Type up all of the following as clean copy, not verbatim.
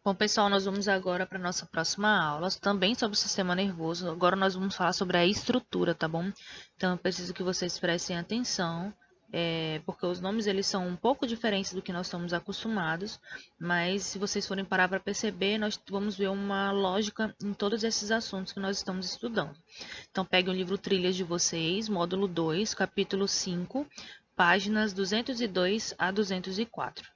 Bom, pessoal, nós vamos agora para a nossa próxima aula, também sobre o sistema nervoso. Agora nós vamos falar sobre a estrutura, tá bom? Então, eu preciso que vocês prestem atenção, porque os nomes eles são um pouco diferentes do que nós estamos acostumados, mas se vocês forem parar para perceber, nós vamos ver uma lógica em todos esses assuntos que nós estamos estudando. Então, pegue o livro Trilhas de vocês, módulo 2, capítulo 5, páginas 202 a 204.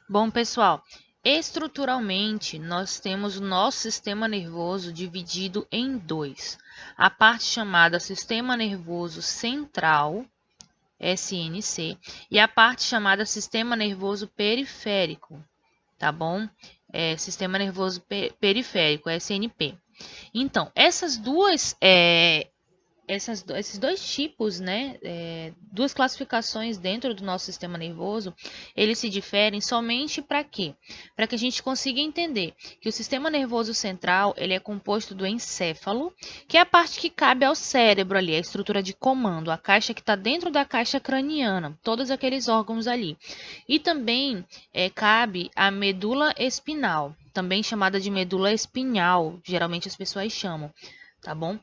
Bom, pessoal, estruturalmente nós temos o nosso sistema nervoso dividido em dois. A parte chamada sistema nervoso central, SNC, e a parte chamada sistema nervoso periférico, tá bom? Sistema nervoso periférico, SNP. Então, esses dois tipos, né, duas classificações dentro do nosso sistema nervoso, eles se diferem somente para quê? Para que a gente consiga entender que o sistema nervoso central ele é composto do encéfalo, que é a parte que cabe ao cérebro ali, a estrutura de comando, a caixa que está dentro da caixa craniana, todos aqueles órgãos ali. E também cabe a medula espinal, também chamada de medula espinhal, geralmente as pessoas chamam, tá bom?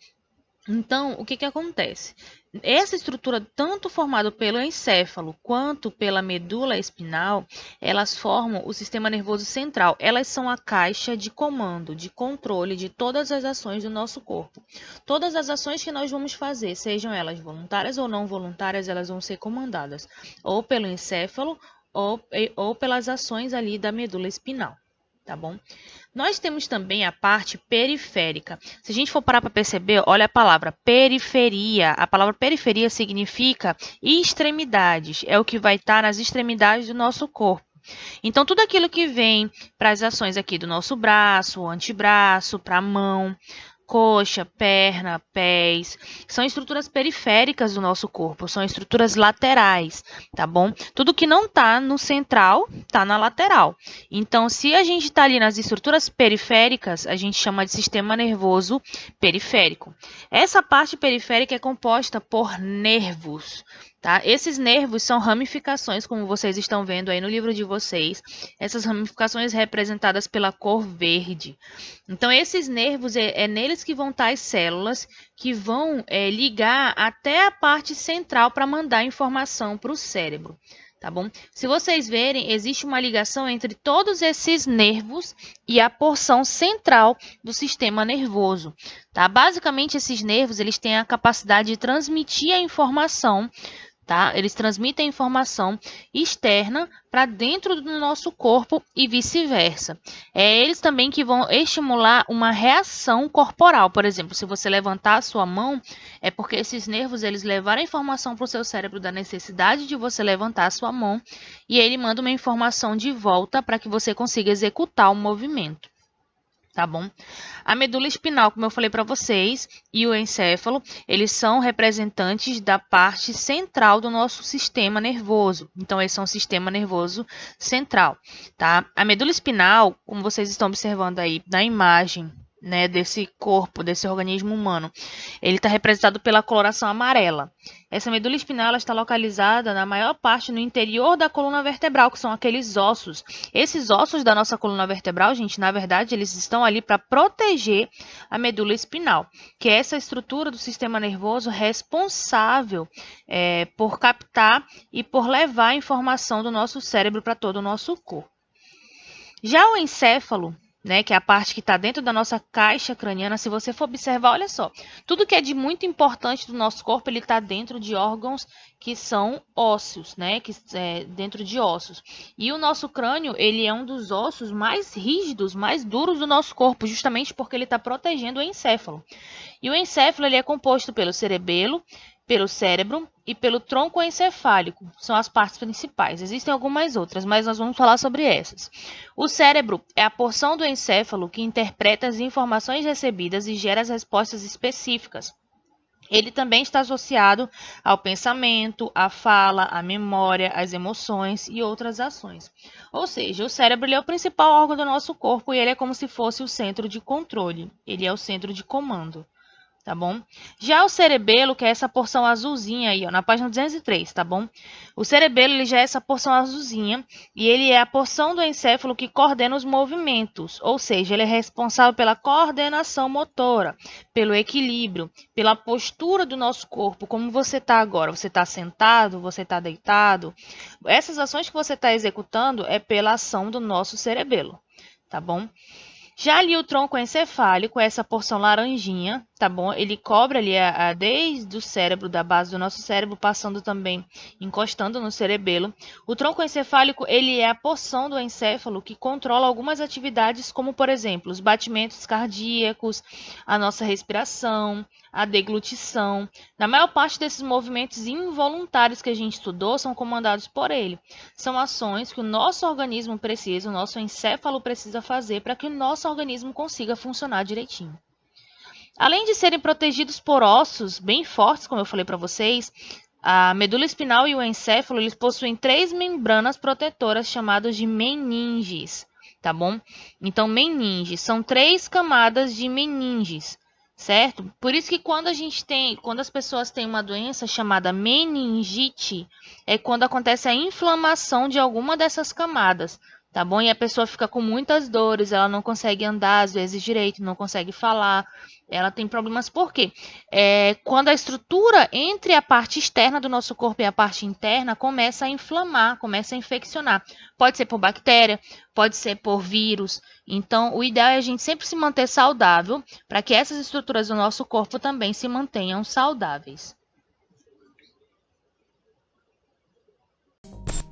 Então, o que acontece? Essa estrutura, tanto formada pelo encéfalo quanto pela medula espinal, elas formam o sistema nervoso central. Elas são a caixa de comando, de controle de todas as ações do nosso corpo. Todas as ações que nós vamos fazer, sejam elas voluntárias ou não voluntárias, elas vão ser comandadas ou pelo encéfalo ou pelas ações ali da medula espinal, tá bom? Nós temos também a parte periférica. Se a gente for parar para perceber, olha a palavra periferia. A palavra periferia significa extremidades. É o que vai estar nas extremidades do nosso corpo. Então, tudo aquilo que vem para as ações aqui do nosso braço, antebraço, para a mão, coxa, perna, pés, são estruturas periféricas do nosso corpo, são estruturas laterais, tá bom? Tudo que não está no central, está na lateral. Então, se a gente está ali nas estruturas periféricas, a gente chama de sistema nervoso periférico. Essa parte periférica é composta por nervos, tá? Esses nervos são ramificações, como vocês estão vendo aí no livro de vocês. Essas ramificações representadas pela cor verde. Então, esses nervos, é neles que vão estar as células que vão ligar até a parte central para mandar informação para o cérebro. Tá bom? Se vocês verem, existe uma ligação entre todos esses nervos e a porção central do sistema nervoso. Tá? Basicamente, esses nervos eles têm a capacidade de transmitir a informação. Tá? Eles transmitem a informação externa para dentro do nosso corpo e vice-versa. É eles também que vão estimular uma reação corporal. Por exemplo, se você levantar a sua mão, é porque esses nervos eles levaram a informação para o seu cérebro da necessidade de você levantar a sua mão e ele manda uma informação de volta para que você consiga executar o movimento. Tá bom? A medula espinal, como eu falei para vocês, e o encéfalo, eles são representantes da parte central do nosso sistema nervoso. Então, eles são o sistema nervoso central, tá? A medula espinal, como vocês estão observando aí na imagem, né, desse corpo, desse organismo humano, ele está representado pela coloração amarela. Essa medula espinal ela está localizada na maior parte no interior da coluna vertebral, que são aqueles ossos. Esses ossos da nossa coluna vertebral, gente, na verdade, eles estão ali para proteger a medula espinal, que é essa estrutura do sistema nervoso responsável por captar e por levar a informação do nosso cérebro para todo o nosso corpo. Já o encéfalo, né, que é a parte que está dentro da nossa caixa craniana, se você for observar, olha só, tudo que é de muito importante do nosso corpo, ele está dentro de órgãos que são ósseos, né, dentro de ossos. E o nosso crânio, ele é um dos ossos mais rígidos, mais duros do nosso corpo, justamente porque ele está protegendo o encéfalo. E o encéfalo, ele é composto pelo cerebelo, pelo cérebro e pelo tronco encefálico. São as partes principais. Existem algumas outras, mas nós vamos falar sobre essas. O cérebro é a porção do encéfalo que interpreta as informações recebidas e gera as respostas específicas. Ele também está associado ao pensamento, à fala, à memória, às emoções e outras ações. Ou seja, o cérebro ele é o principal órgão do nosso corpo e ele é como se fosse o centro de controle. Ele é o centro de comando. tá bom? Já o cerebelo, que é essa porção azulzinha aí, ó, na página 203, tá bom? O cerebelo, ele já é essa porção azulzinha e ele é a porção do encéfalo que coordena os movimentos, ou seja, ele é responsável pela coordenação motora, pelo equilíbrio, pela postura do nosso corpo, como você está agora. Você está sentado, você está deitado. Essas ações que você está executando é pela ação do nosso cerebelo, tá bom? Já ali o tronco encefálico, essa porção laranjinha, tá bom? Ele cobre ali desde o cérebro, da base do nosso cérebro, passando também, encostando no cerebelo. O tronco encefálico, ele é a porção do encéfalo que controla algumas atividades, como, por exemplo, os batimentos cardíacos, a nossa respiração, a deglutição. Na maior parte desses movimentos involuntários que a gente estudou são comandados por ele. São ações que o nosso organismo precisa, o nosso encéfalo precisa fazer para que o nosso organismo consiga funcionar direitinho. Além de serem protegidos por ossos bem fortes, como eu falei para vocês, a medula espinal e o encéfalo eles possuem 3 membranas protetoras chamadas de meninges, tá bom? Então, meninges são 3 camadas de meninges, certo? Por isso que quando as pessoas têm uma doença chamada meningite, é quando acontece a inflamação de alguma dessas camadas. Tá bom? E a pessoa fica com muitas dores, ela não consegue andar às vezes direito, não consegue falar, ela tem problemas. Por quê? Quando a estrutura entre a parte externa do nosso corpo e a parte interna começa a inflamar, começa a infeccionar. Pode ser por bactéria, pode ser por vírus. Então, o ideal é a gente sempre se manter saudável para que essas estruturas do nosso corpo também se mantenham saudáveis.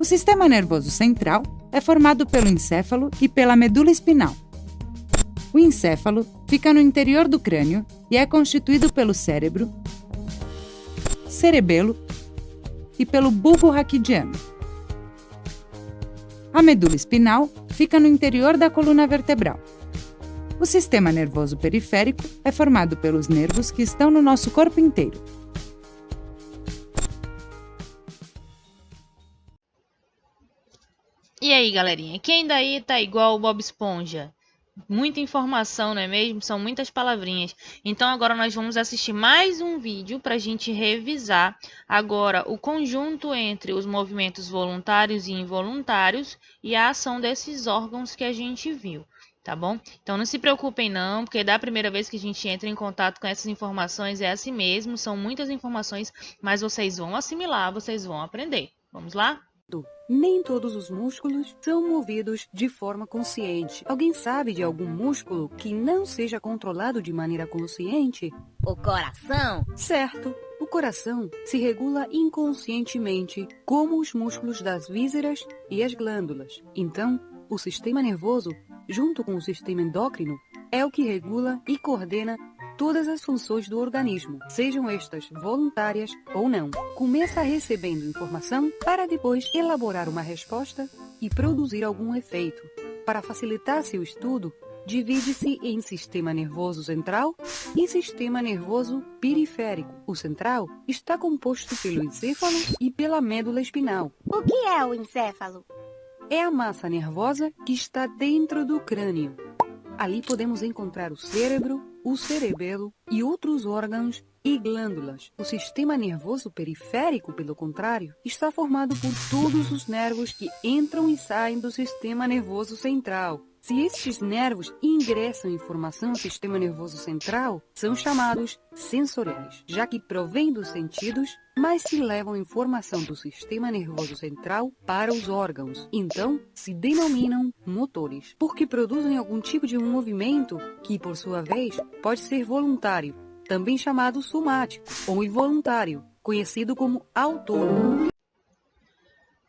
O sistema nervoso central é formado pelo encéfalo e pela medula espinal. O encéfalo fica no interior do crânio e é constituído pelo cérebro, cerebelo e pelo bulbo raquidiano. A medula espinal fica no interior da coluna vertebral. O sistema nervoso periférico é formado pelos nervos que estão no nosso corpo inteiro. E aí, galerinha, quem daí tá igual o Bob Esponja? Muita informação, não é mesmo? São muitas palavrinhas. Então, agora nós vamos assistir mais um vídeo para a gente revisar agora o conjunto entre os movimentos voluntários e involuntários e a ação desses órgãos que a gente viu, tá bom? Então, não se preocupem não, porque da primeira vez que a gente entra em contato com essas informações é assim mesmo, são muitas informações, mas vocês vão assimilar, vocês vão aprender. Vamos lá? Nem todos os músculos são movidos de forma consciente. Alguém sabe de algum músculo que não seja controlado de maneira consciente? O coração? Certo. O coração se regula inconscientemente, como os músculos das vísceras e as glândulas. Então, o sistema nervoso, junto com o sistema endócrino, é o que regula e coordena todas as funções do organismo, sejam estas voluntárias ou não. Começa recebendo informação para depois elaborar uma resposta e produzir algum efeito. Para facilitar seu estudo, divide-se em sistema nervoso central e sistema nervoso periférico. O central está composto pelo encéfalo e pela médula espinal. O que é o encéfalo? É a massa nervosa que está dentro do crânio. Ali podemos encontrar o cérebro, o cerebelo e outros órgãos e glândulas. O sistema nervoso periférico, pelo contrário, está formado por todos os nervos que entram e saem do sistema nervoso central. Se estes nervos ingressam informação no sistema nervoso central, são chamados sensoriais, já que provêm dos sentidos, mas se levam informação do sistema nervoso central para os órgãos. Então, se denominam motores, porque produzem algum tipo de movimento que, por sua vez, pode ser voluntário, também chamado somático, ou involuntário, conhecido como autônomo.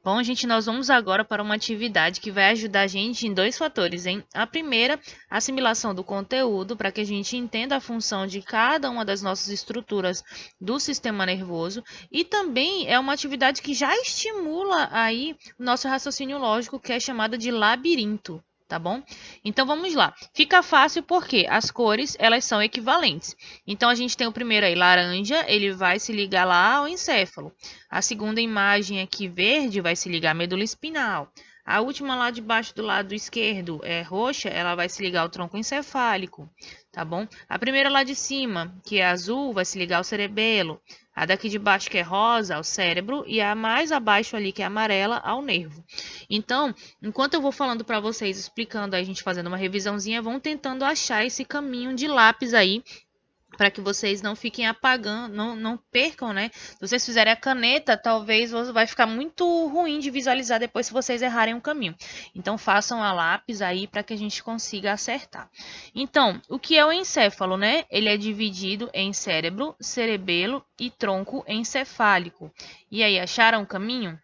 Bom, gente, nós vamos agora para uma atividade que vai ajudar a gente em 2 fatores, hein? A primeira, a assimilação do conteúdo, para que a gente entenda a função de cada uma das nossas estruturas do sistema nervoso. E também é uma atividade que já estimula aí o nosso raciocínio lógico, que é chamada de labirinto. Tá bom? Então, vamos lá. Fica fácil porque as cores, elas são equivalentes. Então, a gente tem o primeiro aí, laranja, ele vai se ligar lá ao encéfalo. A segunda imagem aqui, verde, vai se ligar à medula espinal. A última lá de baixo do lado esquerdo é roxa, ela vai se ligar ao tronco encefálico, tá bom? A primeira lá de cima, que é azul, vai se ligar ao cerebelo. A daqui de baixo, que é rosa, ao cérebro. E a mais abaixo ali, que é amarela, ao nervo. Então, enquanto eu vou falando para vocês, explicando, a gente fazendo uma revisãozinha, vão tentando achar esse caminho de lápis aí, para que vocês não fiquem apagando, não percam, né? Se vocês fizerem a caneta, talvez vai ficar muito ruim de visualizar depois se vocês errarem o caminho. Então, façam a lápis aí para que a gente consiga acertar. Então, o que é o encéfalo, né? Ele é dividido em cérebro, cerebelo e tronco encefálico. E aí, acharam o caminho?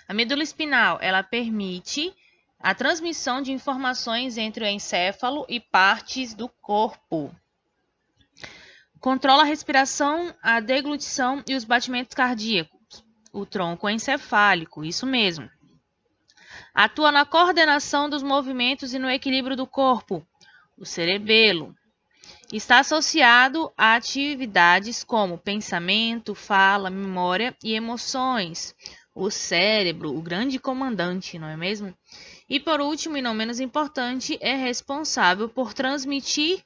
A medula espinal, ela permite a transmissão de informações entre o encéfalo e partes do corpo. Controla a respiração, a deglutição e os batimentos cardíacos. O tronco encefálico, isso mesmo. Atua na coordenação dos movimentos e no equilíbrio do corpo. O cerebelo. Está associado a atividades como pensamento, fala, memória e emoções. O cérebro, o grande comandante, não é mesmo? E por último, e não menos importante, é responsável por transmitir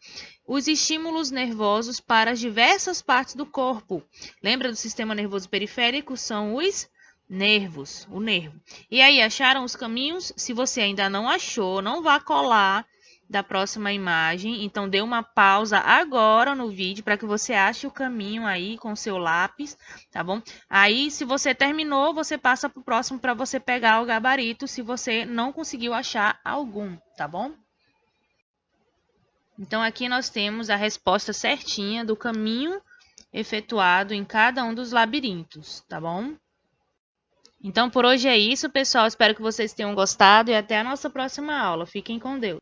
os estímulos nervosos para as diversas partes do corpo. Lembra do sistema nervoso periférico? São os nervos, o nervo. E aí, acharam os caminhos? Se você ainda não achou, não vá colar da próxima imagem. Então, dê uma pausa agora no vídeo para que você ache o caminho aí com o seu lápis, tá bom? Aí, se você terminou, você passa para o próximo para você pegar o gabarito, se você não conseguiu achar algum, tá bom? Então, aqui nós temos a resposta certinha do caminho efetuado em cada um dos labirintos, tá bom? Então, por hoje é isso, pessoal. Espero que vocês tenham gostado e até a nossa próxima aula. Fiquem com Deus.